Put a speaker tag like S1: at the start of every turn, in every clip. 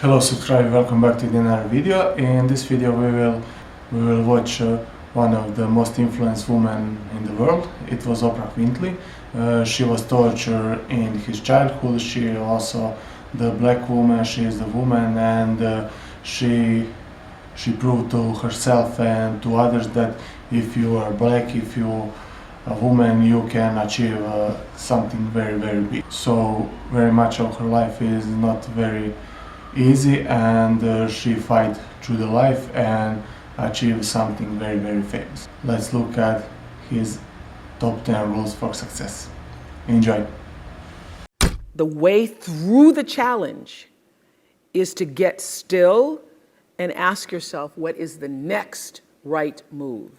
S1: Hello subscriber, welcome back to another video. In this video we will watch one of the most influenced women in the world. It was Oprah Winfrey. She was tortured in his childhood. She also the black woman, she is the woman, and she proved to herself and to others that if you are black, if you a woman, you can achieve something very big. So very much of her life is not very easy, and she fight through the life and achieve something very famous. Let's look at his top 10 rules for success. Enjoy.
S2: The way through the challenge is to get still and ask yourself, what is the next right move?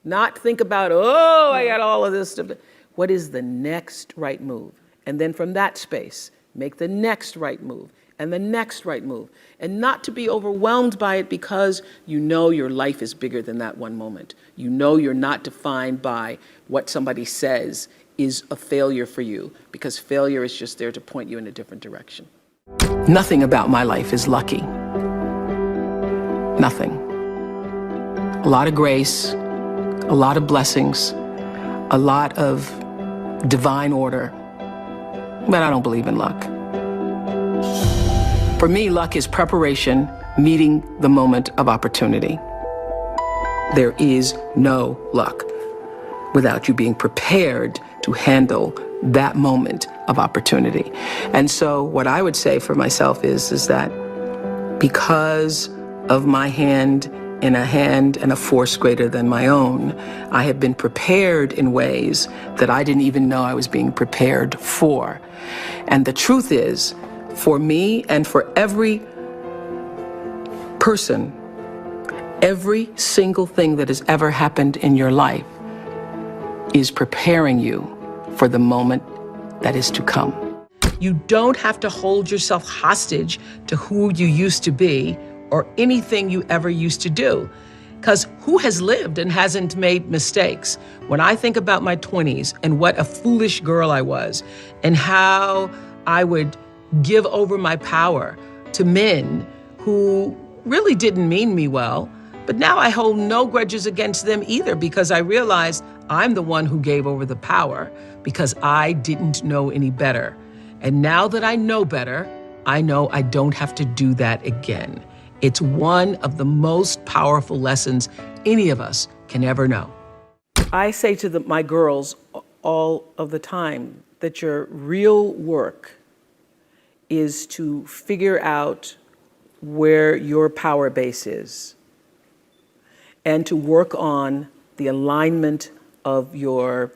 S2: Not think about, oh, I got all of this stuff. What is the next right move? And then from that space, make the next right move and the next right move. And not to be overwhelmed by it, because you know your life is bigger than that one moment. You know you're not defined by what somebody says is a failure for you, because failure is just there to point you in a different direction. Nothing about my life is lucky. Nothing. A lot of grace, a lot of blessings, a lot of divine order, but I don't believe in luck. For me, luck is preparation meeting the moment of opportunity. There is no luck without you being prepared to handle that moment of opportunity. And so what I would say for myself is that because of my hand and a force greater than my own, I have been prepared in ways that I didn't even know I was being prepared for. And the truth is, for me and for every person, every single thing that has ever happened in your life is preparing you for the moment that is to come. You don't have to hold yourself hostage to who you used to be or anything you ever used to do. Because who has lived and hasn't made mistakes? When I think about my 20s and what a foolish girl I was, and how I would give over my power to men who really didn't mean me well, but now I hold no grudges against them either, because I realized I'm the one who gave over the power because I didn't know any better. And now that I know better, I know I don't have to do that again. It's one of the most powerful lessons any of us can ever know. I say to my girls all of the time that your real work is to figure out where your power base is and to work on the alignment of your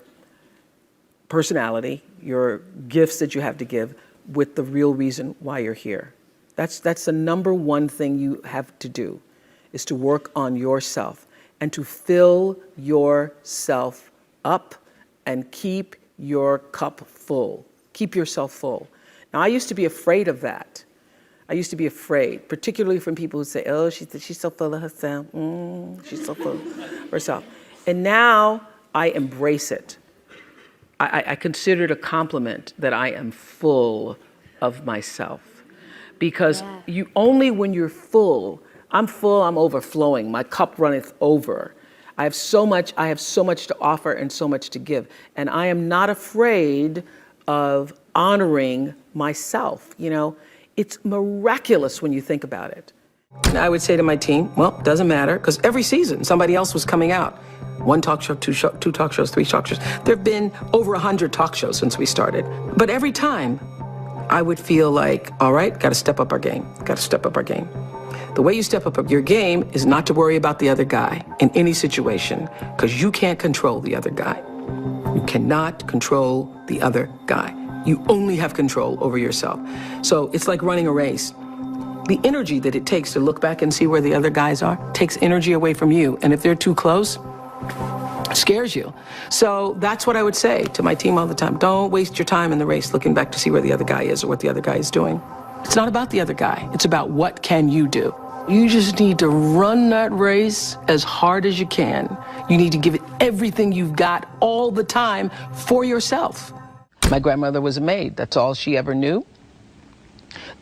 S2: personality, your gifts that you have to give, with the real reason why you're here. That's the number one thing you have to do, is to work on yourself and to fill yourself up and keep your cup full. Keep yourself full. Now, I used to be afraid of that. I used to be afraid, particularly from people who say, oh, she's so full of herself. She's so full of herself. And now I embrace it. I consider it a compliment that I am full of myself. Because you only when you're full, I'm overflowing, my cup runneth over. I have so much to offer and so much to give. And I am not afraid of honoring myself. You know, it's miraculous when you think about it. And I would say to my team, well, it doesn't matter, because every season somebody else was coming out. One talk show, two talk shows, three talk shows. There have been over 100 talk shows since we started. But every time I would feel like, all right, got to step up our game, The way you step up your game is not to worry about the other guy in any situation, because you can't control the other guy. You cannot control the other guy. You only have control over yourself. So it's like running a race. The energy that it takes to look back and see where the other guys are takes energy away from you. And if they're too close, it scares you. So that's what I would say to my team all the time. Don't waste your time in the race looking back to see where the other guy is or what the other guy is doing. It's not about the other guy. It's about what can you do. You just need to run that race as hard as you can. You need to give it everything you've got all the time for yourself. My grandmother was a maid. That's all she ever knew.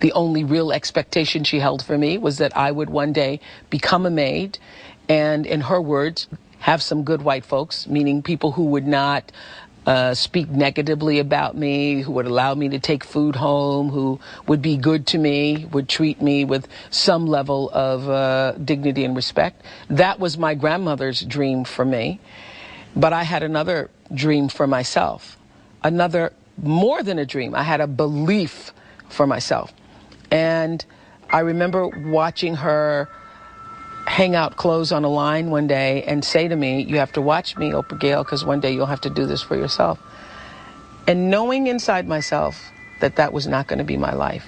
S2: The only real expectation she held for me was that I would one day become a maid and, in her words, have some good white folks, meaning people who would not speak negatively about me, who would allow me to take food home, who would be good to me, would treat me with some level of dignity and respect. That was my grandmother's dream for me. But I had another dream for myself, another, more than a dream. I had a belief for myself. And I remember watching her hang out clothes on a line one day and say to me, "You have to watch me, Oprah Gail, because one day you'll have to do this for yourself." And knowing inside myself that that was not going to be my life.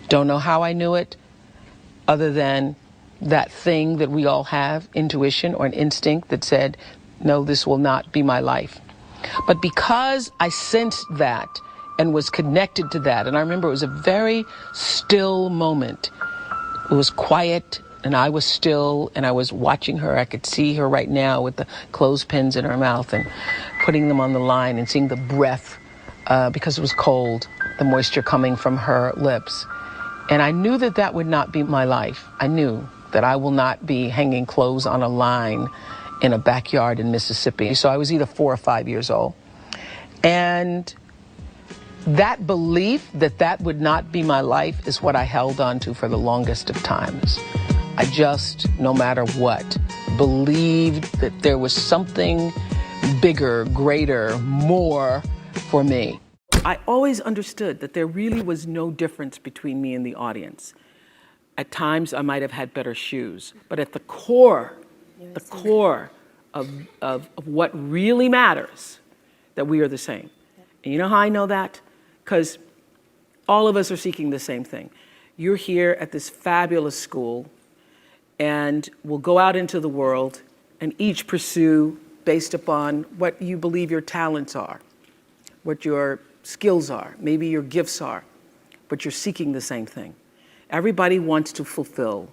S2: Don't know how I knew it, other than that thing that we all have, intuition or an instinct that said, no, this will not be my life. But because I sensed that and was connected to that, and I remember it was a very still moment. It was quiet, and I was still, and I was watching her. I could see her right now with the clothespins in her mouth and putting them on the line and seeing the breath, because it was cold, the moisture coming from her lips. And I knew that that would not be my life. I knew that I will not be hanging clothes on a line in a backyard in Mississippi. So I was either 4 or 5 years old. And that belief that that would not be my life is what I held on to for the longest of times. I just, no matter what, believed that there was something bigger, greater, more for me. I always understood that there really was no difference between me and the audience. At times I might have had better shoes, but at the core of what really matters, that we are the same. And you know how I know that? Because all of us are seeking the same thing. You're here at this fabulous school, and we'll go out into the world and each pursue based upon what you believe your talents are, what your skills are, maybe your gifts are, but you're seeking the same thing. Everybody wants to fulfill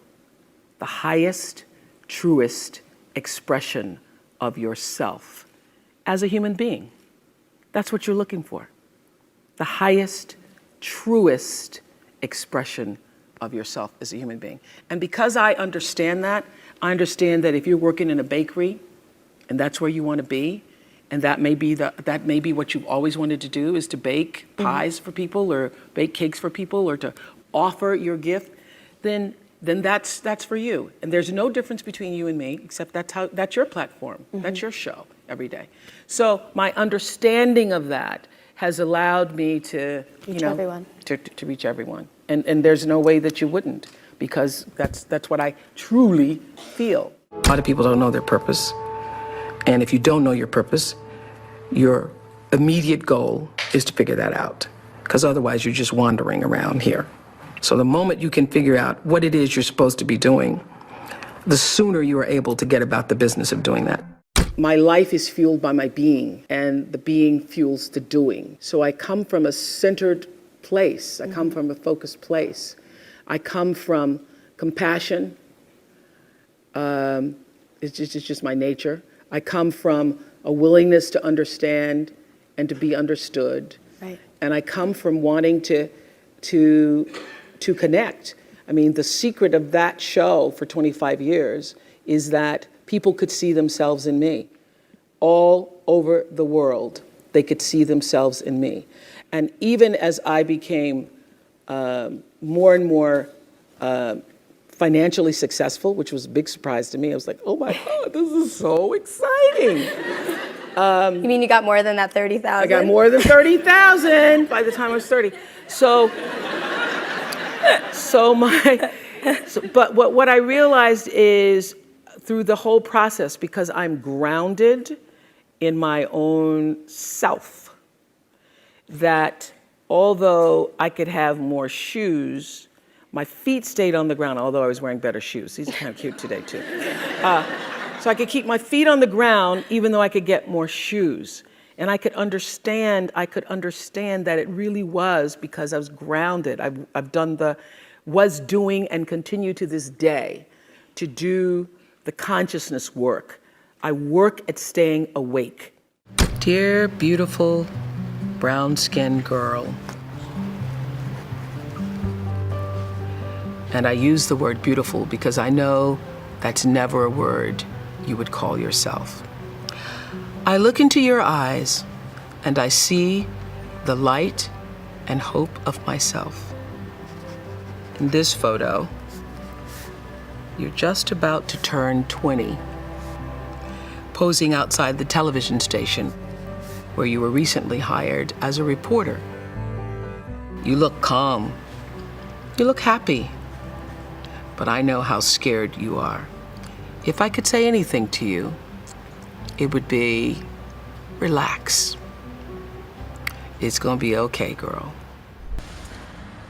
S2: the highest, truest expression of yourself as a human being. That's what you're looking for. The highest, truest expression of yourself as a human being. And because I understand that if you're working in a bakery and that's where you want to be, and that may be what you've always wanted to do, is to bake pies for people or bake cakes for people or to offer your gift, then that's for you. And there's no difference between you and me, except that's your platform. That's your show every day. So my understanding of that has allowed me to
S3: reach everyone.
S2: To reach everyone. And there's no way that you wouldn't, because that's what I truly feel. A lot of people don't know their purpose. And if you don't know your purpose, your immediate goal is to figure that out, because otherwise you're just wandering around here. So the moment you can figure out what it is you're supposed to be doing, the sooner you are able to get about the business of doing that. My life is fueled by my being, and the being fuels the doing. So I come from a centered place. I come from a focused place. I come from compassion. It's just my nature. I come from a willingness to understand and to be understood.
S3: Right.
S2: And I come from wanting to connect. I mean, the secret of that show for 25 years is that people could see themselves in me. All over the world, they could see themselves in me. And even as I became more and more financially successful, which was a big surprise to me, I was like, oh my God, this is so exciting.
S3: You mean you got more than that 30,000?
S2: I got more than 30,000 by the time I was 30. But what I realized is, through the whole process, because I'm grounded in my own self, that although I could have more shoes, my feet stayed on the ground, although I was wearing better shoes. These are kind of cute today, too. So I could keep my feet on the ground, even though I could get more shoes. And I could understand that it really was because I was grounded. I've done was doing and continue to this day to do the consciousness work. I work at staying awake. Dear, beautiful, brown-skinned girl, And I use the word beautiful because I know that's never a word you would call yourself. I look into your eyes and I see the light and hope of myself. In this photo, you're just about to turn 20, posing outside the television station where you were recently hired as a reporter. You look calm. You look happy. But I know how scared you are. If I could say anything to you, it would be, relax. It's gonna be okay, girl.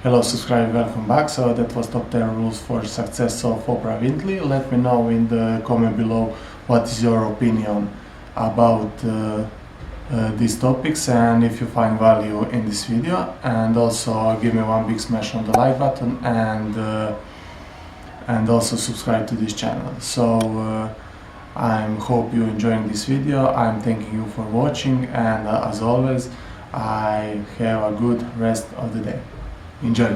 S1: Hello subscriber, welcome back. So that was top 10 rules for success of Oprah Winfrey. Let me know in the comment below what is your opinion about these topics and if you find value in this video, and also give me one big smash on the like button and also subscribe to this channel. So I hope you enjoying this video. I'm thanking you for watching, and as always, I have a good rest of the day. Enjoy.